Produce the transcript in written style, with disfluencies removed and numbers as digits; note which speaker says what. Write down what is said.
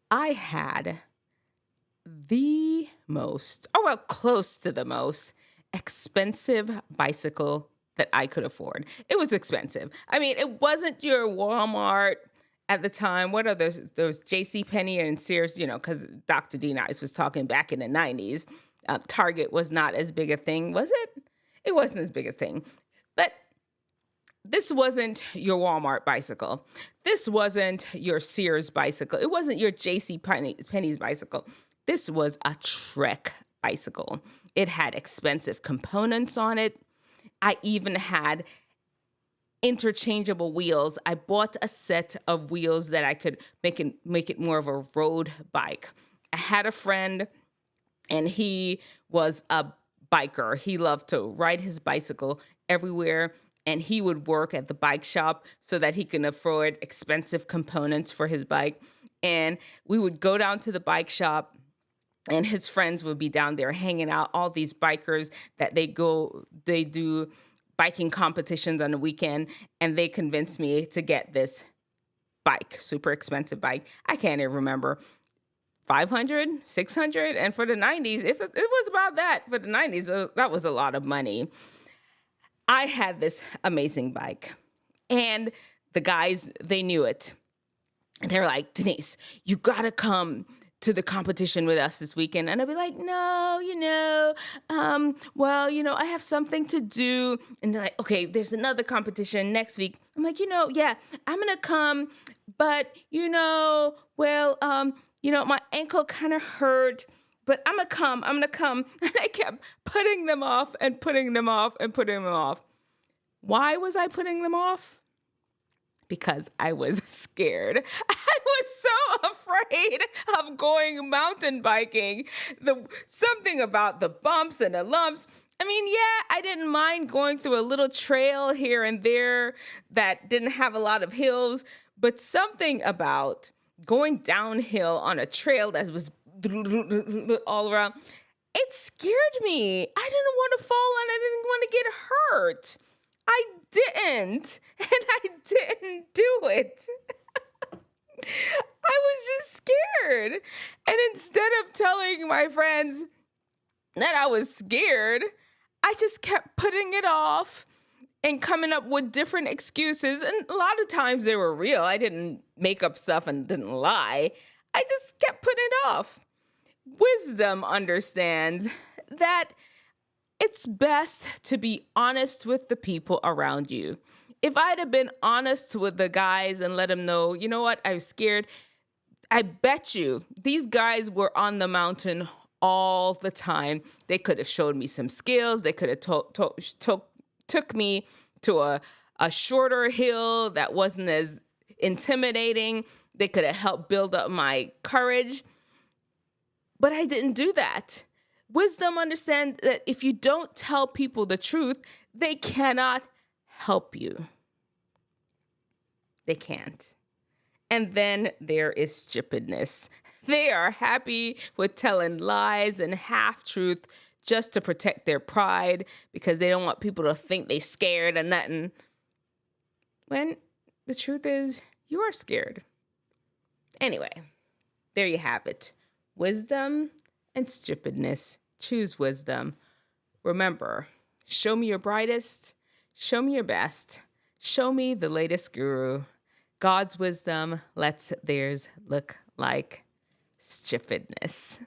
Speaker 1: I had the most, or well, close to the most expensive bicycle that I could afford. It was expensive. I mean, it wasn't your Walmart at the time. What are those? Those J.C. Penney and Sears, because Dr. D. Nice was talking back in the 90s. Target was not as big a thing, was it? It wasn't as big a thing. But this wasn't your Walmart bicycle. This wasn't your Sears bicycle. It wasn't your J.C. Penney's bicycle. This was a Trek bicycle. It had expensive components on it. I even had interchangeable wheels. I bought a set of wheels that I could make it more of a road bike. I had a friend, and he was a biker. He loved to ride his bicycle everywhere, and he would work at the bike shop so that he can afford expensive components for his bike. And we would go down to the bike shop, and his friends would be down there hanging out, all these bikers that they do biking competitions on the weekend, and they convinced me to get this bike, super expensive bike. I can't even remember, 500, 600. And for the 90s, if it was about that for the 90s, that was a lot of money. I had this amazing bike, and the guys, they knew it. And they were like, Denise, you gotta come to the competition with us this weekend. And I'd be like, no, I have something to do. And they're like, okay, there's another competition next week. I'm like, yeah, I'm gonna come, but my ankle kind of hurt, but I'm gonna come. And I kept putting them off and putting them off and putting them off. Why was I putting them off? Because I was scared. I was so afraid of going mountain biking. Something about the bumps and the lumps. I mean, yeah, I didn't mind going through a little trail here and there that didn't have a lot of hills, but something about going downhill on a trail that was all around, it scared me. I didn't want to fall and I didn't want to get hurt. I didn't, and I didn't do it. I was just scared. And instead of telling my friends that I was scared, I just kept putting it off and coming up with different excuses. And a lot of times they were real. I didn't make up stuff and didn't lie. I just kept putting it off. Wisdom understands that it's best to be honest with the people around you. If I'd have been honest with the guys and let them know, you know what, I was scared, I bet you these guys were on the mountain all the time. They could have showed me some skills. They could have took me to a shorter hill that wasn't as intimidating. They could have helped build up my courage. But I didn't do that. Wisdom understands that if you don't tell people the truth, they cannot help you. They can't. And then there is stupidness. They are happy with telling lies and half-truth just to protect their pride because they don't want people to think they're scared or nothing. When the truth is, you are scared. Anyway, there you have it. Wisdom and stupidness. Choose wisdom. Remember, show me your brightest, show me your best, show me the latest guru. God's wisdom lets theirs look like stupidness.